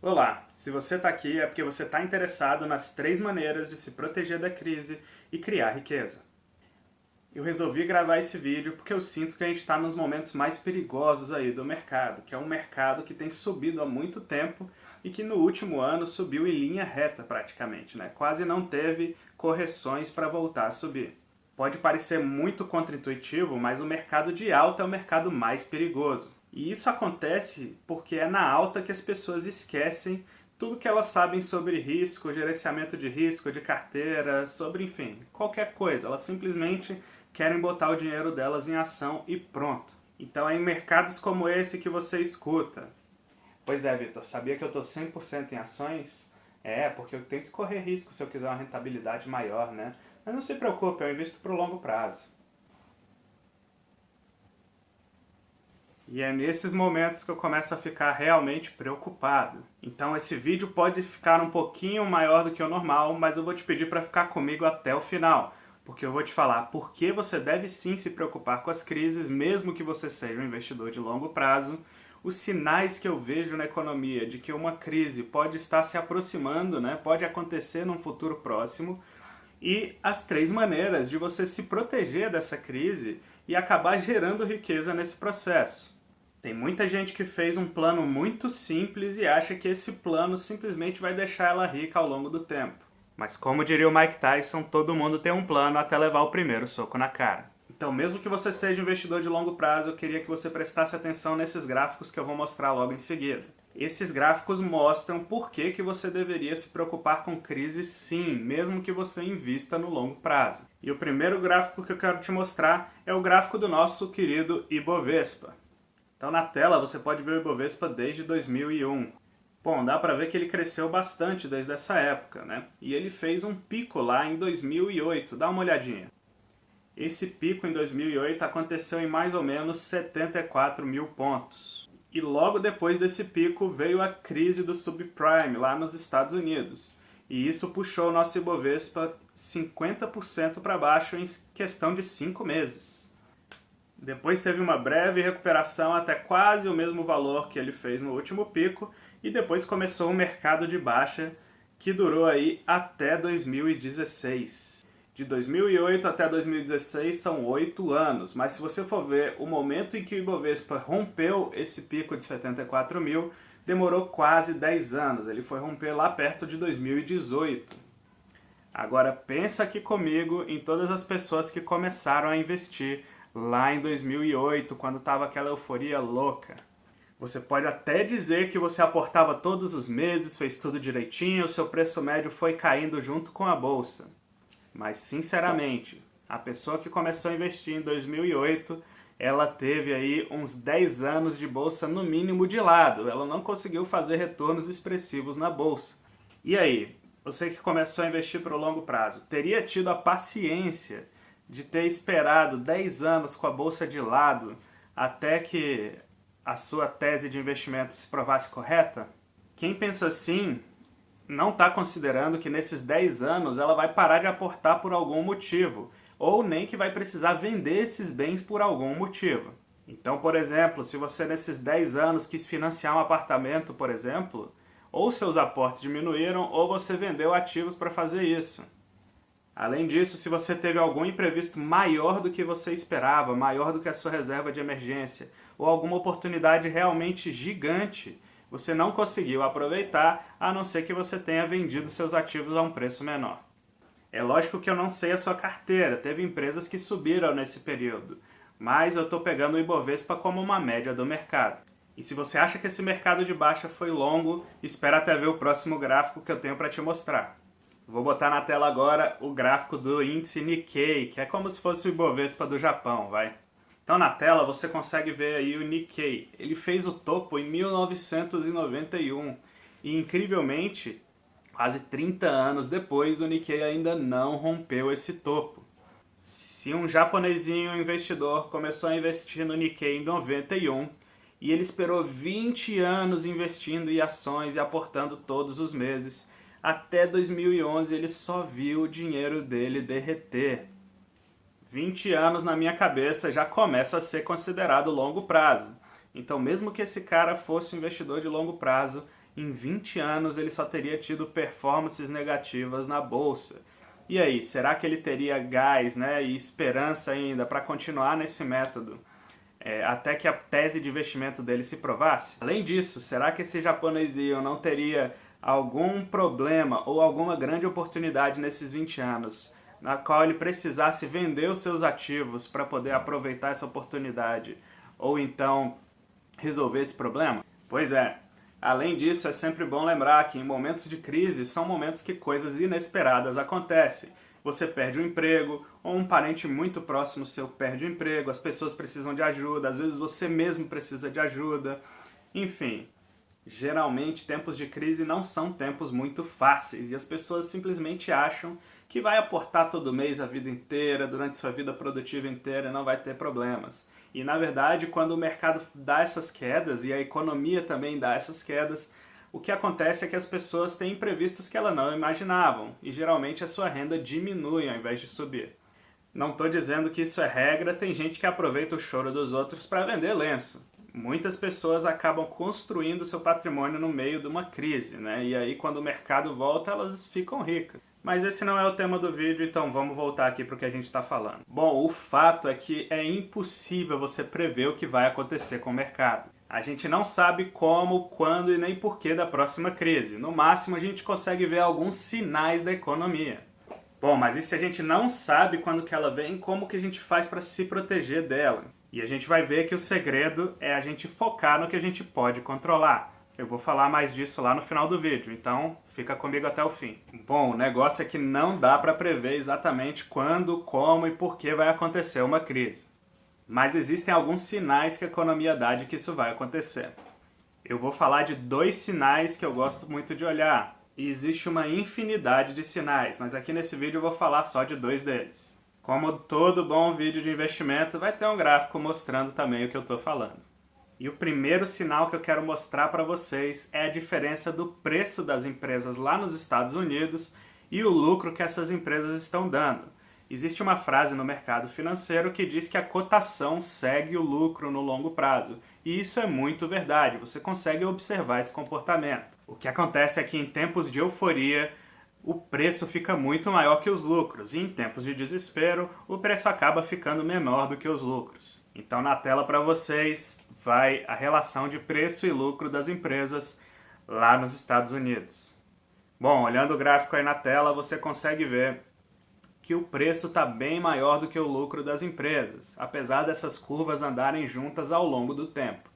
Olá, se você está aqui é porque você está interessado nas 3 maneiras de se proteger da crise e criar riqueza. Eu resolvi gravar esse vídeo porque eu sinto que a gente está nos momentos mais perigosos aí do mercado, que é um mercado que tem subido há muito tempo e que no último ano subiu em linha reta praticamente, né? Quase não teve correções para voltar a subir. Pode parecer muito contraintuitivo, mas o mercado de alta é o mercado mais perigoso. E isso acontece porque é na alta que as pessoas esquecem tudo que elas sabem sobre risco, gerenciamento de risco, de carteira, sobre, enfim, qualquer coisa. Elas simplesmente querem botar o dinheiro delas em ação e pronto. Então é em mercados como esse que você escuta: pois é, Vitor, sabia que eu estou 100% em ações? É, porque eu tenho que correr risco se eu quiser uma rentabilidade maior, né? Mas não se preocupe, eu invisto para o longo prazo. E é nesses momentos que eu começo a ficar realmente preocupado. Então esse vídeo pode ficar um pouquinho maior do que o normal, mas eu vou te pedir para ficar comigo até o final, porque eu vou te falar por que você deve sim se preocupar com as crises, mesmo que você seja um investidor de longo prazo, os sinais que eu vejo na economia de que uma crise pode estar se aproximando, né? Pode acontecer num futuro próximo, e as 3 maneiras de você se proteger dessa crise e acabar gerando riqueza nesse processo. Tem muita gente que fez um plano muito simples e acha que esse plano simplesmente vai deixar ela rica ao longo do tempo. Mas como diria o Mike Tyson, todo mundo tem um plano até levar o primeiro soco na cara. Então, mesmo que você seja um investidor de longo prazo, eu queria que você prestasse atenção nesses gráficos que eu vou mostrar logo em seguida. Esses gráficos mostram por que você deveria se preocupar com crise sim, mesmo que você invista no longo prazo. E o primeiro gráfico que eu quero te mostrar é o gráfico do nosso querido Ibovespa. Então na tela você pode ver o Ibovespa desde 2001. Bom, dá para ver que ele cresceu bastante desde essa época, né? E ele fez um pico lá em 2008, dá uma olhadinha. Esse pico em 2008 aconteceu em mais ou menos 74 mil pontos. E logo depois desse pico veio a crise do subprime lá nos Estados Unidos. E isso puxou o nosso Ibovespa 50% para baixo em questão de 5 meses. Depois teve uma breve recuperação até quase o mesmo valor que ele fez no último pico, e depois começou um mercado de baixa que durou aí até 2016. De 2008 até 2016 são 8 anos, mas se você for ver o momento em que o Ibovespa rompeu esse pico de 74 mil, demorou quase 10 anos, ele foi romper lá perto de 2018. Agora pensa aqui comigo em todas as pessoas que começaram a investir lá em 2008, quando estava aquela euforia louca. Você pode até dizer que você aportava todos os meses, fez tudo direitinho, o seu preço médio foi caindo junto com a bolsa. Mas, sinceramente, a pessoa que começou a investir em 2008, ela teve aí uns 10 anos de bolsa no mínimo de lado. Ela não conseguiu fazer retornos expressivos na bolsa. E aí, você que começou a investir para o longo prazo, teria tido a paciência de ter esperado 10 anos com a bolsa de lado até que a sua tese de investimento se provasse correta? Quem pensa assim não está considerando que nesses 10 anos ela vai parar de aportar por algum motivo, ou nem que vai precisar vender esses bens por algum motivo. Então, por exemplo, se você nesses 10 anos quis financiar um apartamento, por exemplo, ou seus aportes diminuíram, ou você vendeu ativos para fazer isso. Além disso, se você teve algum imprevisto maior do que você esperava, maior do que a sua reserva de emergência, ou alguma oportunidade realmente gigante, você não conseguiu aproveitar, a não ser que você tenha vendido seus ativos a um preço menor. É lógico que eu não sei a sua carteira, teve empresas que subiram nesse período, mas eu estou pegando o Ibovespa como uma média do mercado. E se você acha que esse mercado de baixa foi longo, espera até ver o próximo gráfico que eu tenho para te mostrar. Vou botar na tela agora o gráfico do índice Nikkei, que é como se fosse o Ibovespa do Japão, vai. Então na tela você consegue ver aí o Nikkei. Ele fez o topo em 1991 e incrivelmente, quase 30 anos depois, o Nikkei ainda não rompeu esse topo. Se um japonesinho investidor começou a investir no Nikkei em 91 e ele esperou 20 anos investindo em ações e aportando todos os meses, até 2011 ele só viu o dinheiro dele derreter. 20 anos na minha cabeça já começa a ser considerado longo prazo. Então mesmo que esse cara fosse um investidor de longo prazo, em 20 anos ele só teria tido performances negativas na bolsa. E aí, será que ele teria gás, né, e esperança ainda para continuar nesse método até que a tese de investimento dele se provasse? Além disso, será que esse japonesinho não teria algum problema ou alguma grande oportunidade nesses 20 anos, na qual ele precisasse vender os seus ativos para poder aproveitar essa oportunidade, ou então resolver esse problema? Pois é. Além disso, é sempre bom lembrar que em momentos de crise são momentos que coisas inesperadas acontecem. Você perde o emprego, ou um parente muito próximo seu perde o emprego, as pessoas precisam de ajuda, às vezes você mesmo precisa de ajuda. Enfim, geralmente tempos de crise não são tempos muito fáceis e as pessoas simplesmente acham que vai aportar todo mês a vida inteira, durante sua vida produtiva inteira, não vai ter problemas. E na verdade, quando o mercado dá essas quedas e a economia também dá essas quedas, o que acontece é que as pessoas têm imprevistos que elas não imaginavam e geralmente a sua renda diminui ao invés de subir. Não estou dizendo que isso é regra, tem gente que aproveita o choro dos outros para vender lenço. Muitas pessoas acabam construindo seu patrimônio no meio de uma crise, né? E aí quando o mercado volta elas ficam ricas. Mas esse não é o tema do vídeo, então vamos voltar aqui para o que a gente está falando. Bom, o fato é que é impossível você prever o que vai acontecer com o mercado. A gente não sabe como, quando e nem porquê da próxima crise. No máximo a gente consegue ver alguns sinais da economia. Bom, mas e se a gente não sabe quando que ela vem, como que a gente faz para se proteger dela? E a gente vai ver que o segredo é a gente focar no que a gente pode controlar. Eu vou falar mais disso lá no final do vídeo, então fica comigo até o fim. Bom, o negócio é que não dá para prever exatamente quando, como e por que vai acontecer uma crise. Mas existem alguns sinais que a economia dá de que isso vai acontecer. Eu vou falar de 2 sinais que eu gosto muito de olhar. E existe uma infinidade de sinais, mas aqui nesse vídeo eu vou falar só de 2 deles. Como todo bom vídeo de investimento, vai ter um gráfico mostrando também o que eu estou falando. E o primeiro sinal que eu quero mostrar para vocês é a diferença do preço das empresas lá nos Estados Unidos e o lucro que essas empresas estão dando. Existe uma frase no mercado financeiro que diz que a cotação segue o lucro no longo prazo. E isso é muito verdade, você consegue observar esse comportamento. O que acontece é que em tempos de euforia, o preço fica muito maior que os lucros, e em tempos de desespero, o preço acaba ficando menor do que os lucros. Então na tela para vocês vai a relação de preço e lucro das empresas lá nos Estados Unidos. Bom, olhando o gráfico aí na tela, você consegue ver que o preço está bem maior do que o lucro das empresas, apesar dessas curvas andarem juntas ao longo do tempo.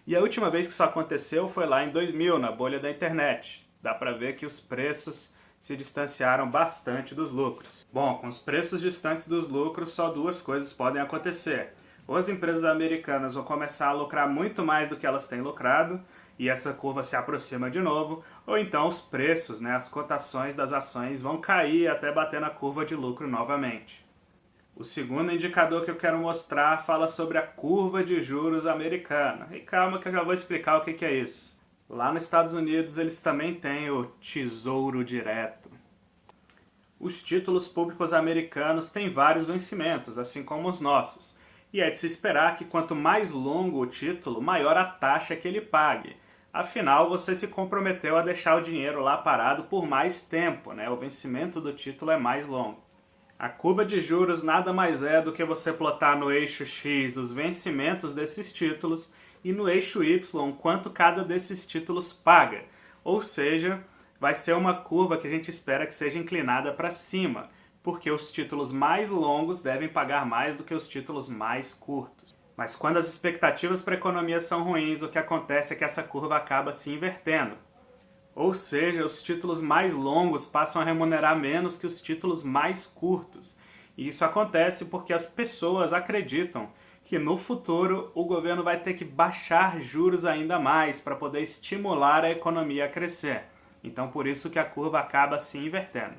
E a última vez que isso aconteceu foi lá em 2000, na bolha da internet. Dá para ver que os preços se distanciaram bastante dos lucros. Bom, com os preços distantes dos lucros, só 2 coisas podem acontecer. Ou as empresas americanas vão começar a lucrar muito mais do que elas têm lucrado, e essa curva se aproxima de novo, ou então os preços, né, as cotações das ações vão cair até bater na curva de lucro novamente. O segundo indicador que eu quero mostrar fala sobre a curva de juros americana. E calma que eu já vou explicar o que é isso. Lá nos Estados Unidos eles também têm o Tesouro Direto. Os títulos públicos americanos têm vários vencimentos, assim como os nossos. E é de se esperar que quanto mais longo o título, maior a taxa que ele pague. Afinal, você se comprometeu a deixar o dinheiro lá parado por mais tempo, né? O vencimento do título é mais longo. A curva de juros nada mais é do que você plotar no eixo X os vencimentos desses títulos e no eixo Y quanto cada desses títulos paga. Ou seja, vai ser uma curva que a gente espera que seja inclinada para cima, porque os títulos mais longos devem pagar mais do que os títulos mais curtos. Mas quando as expectativas para a economia são ruins, o que acontece é que essa curva acaba se invertendo. Ou seja, os títulos mais longos passam a remunerar menos que os títulos mais curtos. E isso acontece porque as pessoas acreditam que no futuro o governo vai ter que baixar juros ainda mais para poder estimular a economia a crescer. Então por isso que a curva acaba se invertendo.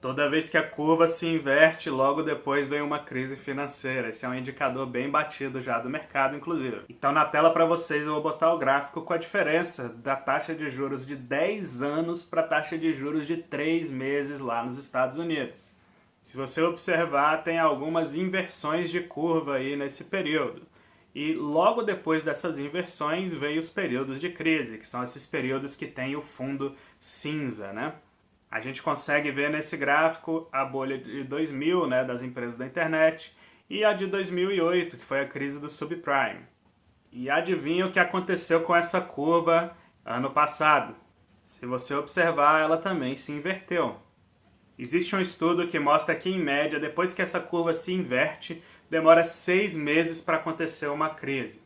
Toda vez que a curva se inverte, logo depois vem uma crise financeira. Esse é um indicador bem batido já do mercado, inclusive. Então na tela para vocês eu vou botar o gráfico com a diferença da taxa de juros de 10 anos para a taxa de juros de 3 meses lá nos Estados Unidos. Se você observar, tem algumas inversões de curva aí nesse período. e logo depois dessas inversões veio os períodos de crise, que são esses períodos que tem o fundo cinza, né? A gente consegue ver nesse gráfico a bolha de 2000, né, das empresas da internet, e a de 2008, que foi a crise do subprime. E adivinha o que aconteceu com essa curva ano passado? Se você observar, ela também se inverteu. Existe um estudo que mostra que, em média, depois que essa curva se inverte, demora 6 meses para acontecer uma crise.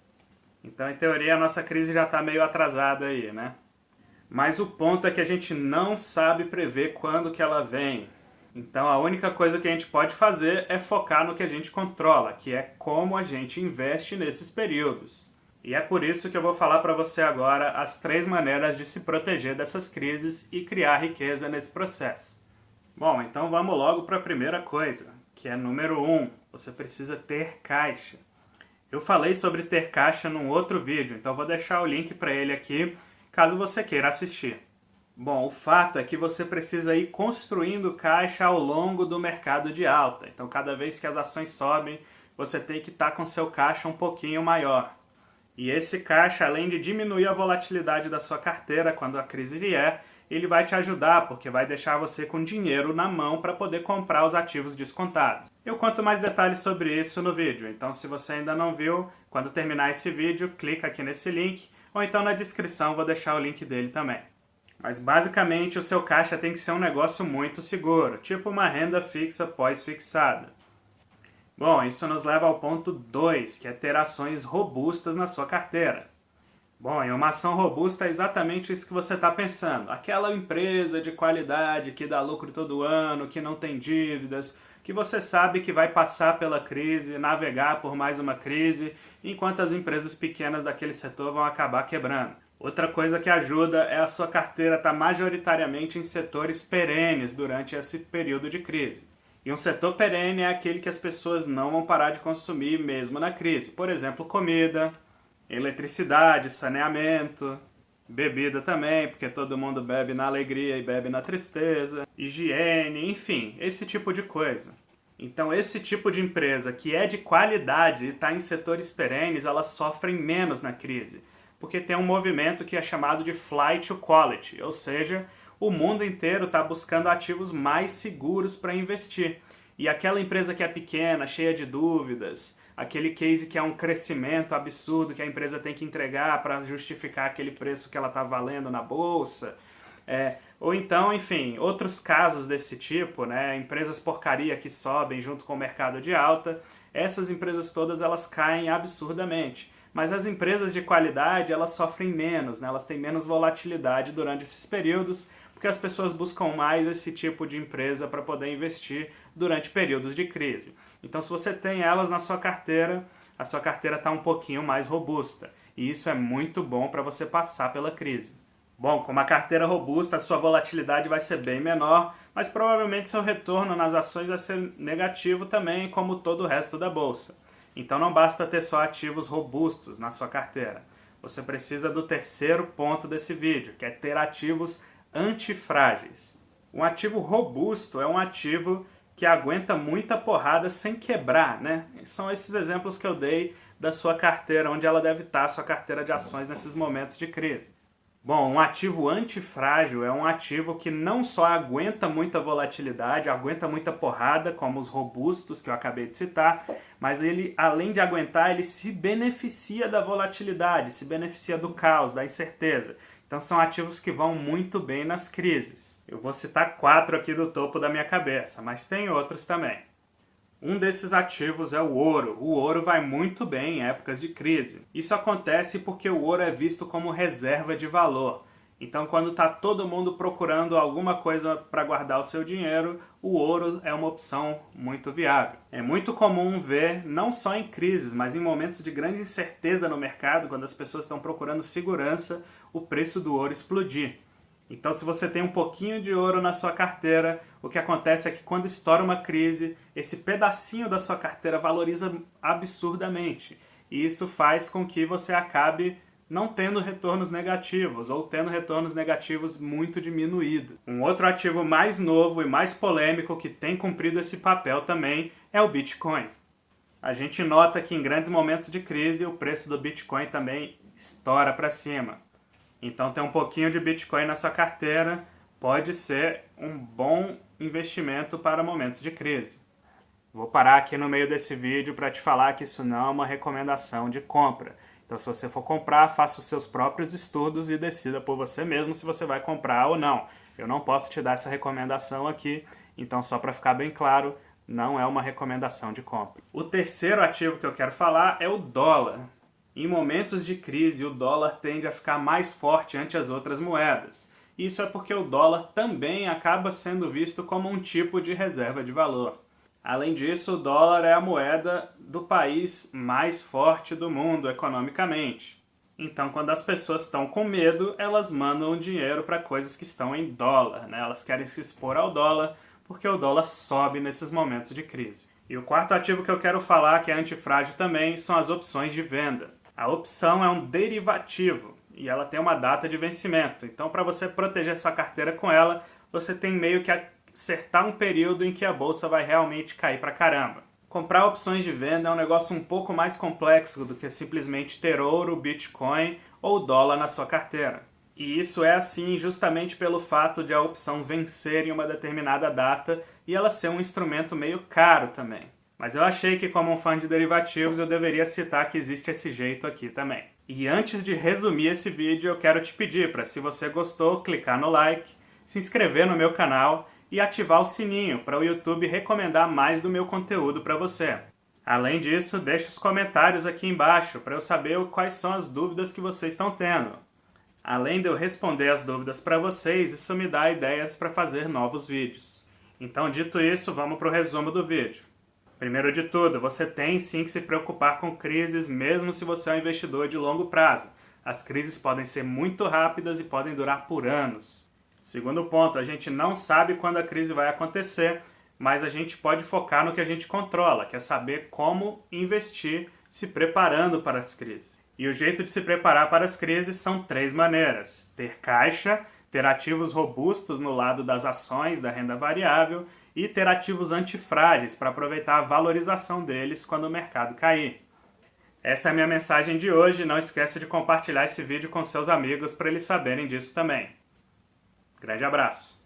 Então, em teoria, a nossa crise já está meio atrasada aí, né? Mas o ponto é que a gente não sabe prever quando que ela vem. Então a única coisa que a gente pode fazer é focar no que a gente controla, que é como a gente investe nesses períodos. E é por isso que eu vou falar para você agora as 3 maneiras de se proteger dessas crises e criar riqueza nesse processo. Bom, então vamos logo para a primeira coisa, que é número 1, você precisa ter caixa. Eu falei sobre ter caixa num outro vídeo, então vou deixar o link para ele aqui, caso você queira assistir. Bom, o fato é que você precisa ir construindo caixa ao longo do mercado de alta. Então, cada vez que as ações sobem, você tem que estar com seu caixa um pouquinho maior. E esse caixa, além de diminuir a volatilidade da sua carteira quando a crise vier, ele vai te ajudar, porque vai deixar você com dinheiro na mão para poder comprar os ativos descontados. Eu conto mais detalhes sobre isso no vídeo, então se você ainda não viu, quando terminar esse vídeo, clica aqui nesse link, ou então na descrição vou deixar o link dele também. Mas basicamente o seu caixa tem que ser um negócio muito seguro, tipo uma renda fixa pós-fixada. Bom, isso nos leva ao ponto 2, que é ter ações robustas na sua carteira. Bom, e uma ação robusta é exatamente isso que você está pensando. Aquela empresa de qualidade que dá lucro todo ano, que não tem dívidas, que você sabe que vai passar pela crise, navegar por mais uma crise, enquanto as empresas pequenas daquele setor vão acabar quebrando. Outra coisa que ajuda é a sua carteira estar majoritariamente em setores perenes durante esse período de crise. E um setor perene é aquele que as pessoas não vão parar de consumir mesmo na crise. Por exemplo, comida, eletricidade, saneamento, bebida também, porque todo mundo bebe na alegria e bebe na tristeza, higiene, enfim, esse tipo de coisa. Então esse tipo de empresa que é de qualidade e está em setores perenes, elas sofrem menos na crise, porque tem um movimento que é chamado de flight to quality, ou seja, o mundo inteiro está buscando ativos mais seguros para investir. E aquela empresa que é pequena, cheia de dúvidas, aquele case que é um crescimento absurdo que a empresa tem que entregar para justificar aquele preço que ela está valendo na bolsa, ou então, enfim, outros casos desse tipo, né, empresas porcaria que sobem junto com o mercado de alta, essas empresas todas elas caem absurdamente. Mas as empresas de qualidade, elas sofrem menos, né, elas têm menos volatilidade durante esses períodos, porque as pessoas buscam mais esse tipo de empresa para poder investir durante períodos de crise. Então, se você tem elas na sua carteira, a sua carteira está um pouquinho mais robusta. E isso é muito bom para você passar pela crise. Bom, com uma carteira robusta, a sua volatilidade vai ser bem menor, mas provavelmente seu retorno nas ações vai ser negativo também, como todo o resto da bolsa. Então não basta ter só ativos robustos na sua carteira. Você precisa do terceiro ponto desse vídeo, que é ter ativos antifrágeis. Um ativo robusto é um ativo que aguenta muita porrada sem quebrar, né? São esses exemplos que eu dei da sua carteira, onde ela deve estar, a sua carteira de ações nesses momentos de crise. Bom, um ativo antifrágil é um ativo que não só aguenta muita volatilidade, aguenta muita porrada, como os robustos que eu acabei de citar, mas ele, além de aguentar, ele se beneficia da volatilidade, se beneficia do caos, da incerteza. Então são ativos que vão muito bem nas crises. Eu vou citar 4 aqui do topo da minha cabeça, mas tem outros também. Um desses ativos é o ouro. O ouro vai muito bem em épocas de crise. Isso acontece porque o ouro é visto como reserva de valor. Então, quando está todo mundo procurando alguma coisa para guardar o seu dinheiro, o ouro é uma opção muito viável. É muito comum ver, não só em crises, mas em momentos de grande incerteza no mercado, quando as pessoas estão procurando segurança, o preço do ouro explodir. Então, se você tem um pouquinho de ouro na sua carteira, o que acontece é que quando estoura uma crise, esse pedacinho da sua carteira valoriza absurdamente. E isso faz com que você acabe não tendo retornos negativos, ou tendo retornos negativos muito diminuídos. Um outro ativo mais novo e mais polêmico que tem cumprido esse papel também é o Bitcoin. a gente nota que em grandes momentos de crise o preço do Bitcoin também estoura para cima. Então ter um pouquinho de Bitcoin na sua carteira pode ser um bom investimento para momentos de crise. Vou parar aqui no meio desse vídeo para te falar que isso não é uma recomendação de compra. Então se você for comprar, faça os seus próprios estudos e decida por você mesmo se você vai comprar ou não. Eu não posso te dar essa recomendação aqui, então só para ficar bem claro, não é uma recomendação de compra. O terceiro ativo que eu quero falar é o dólar. Em momentos de crise, o dólar tende a ficar mais forte ante as outras moedas. Isso é porque o dólar também acaba sendo visto como um tipo de reserva de valor. Além disso, o dólar é a moeda do país mais forte do mundo economicamente. Então, quando as pessoas estão com medo, elas mandam dinheiro para coisas que estão em dólar, né? Elas querem se expor ao dólar porque o dólar sobe nesses momentos de crise. E o quarto ativo que eu quero falar, que é antifrágil também, são as opções de venda. A opção é um derivativo e ela tem uma data de vencimento. Então, para você proteger sua carteira com ela, você tem meio que acertar um período em que a bolsa vai realmente cair pra caramba. Comprar opções de venda é um negócio um pouco mais complexo do que simplesmente ter ouro, Bitcoin ou dólar na sua carteira. E isso é assim justamente pelo fato de a opção vencer em uma determinada data e ela ser um instrumento meio caro também. Mas eu achei que, como um fã de derivativos, eu deveria citar que existe esse jeito aqui também. E antes de resumir esse vídeo, eu quero te pedir para, se você gostou, clicar no like, se inscrever no meu canal e ativar o sininho para o YouTube recomendar mais do meu conteúdo para você. Além disso, deixe os comentários aqui embaixo para eu saber quais são as dúvidas que vocês estão tendo. Além de eu responder as dúvidas para vocês, isso me dá ideias para fazer novos vídeos. Então, dito isso, vamos para o resumo do vídeo. Primeiro de tudo, você tem sim que se preocupar com crises, mesmo se você é um investidor de longo prazo. As crises podem ser muito rápidas e podem durar por anos. Segundo ponto, a gente não sabe quando a crise vai acontecer, mas a gente pode focar no que a gente controla, que é saber como investir se preparando para as crises. E o jeito de se preparar para as crises são 3 maneiras: ter caixa, ter ativos robustos no lado das ações da renda variável e ter ativos antifrágeis para aproveitar a valorização deles quando o mercado cair. Essa é a minha mensagem de hoje. Não esqueça de compartilhar esse vídeo com seus amigos para eles saberem disso também. Grande abraço!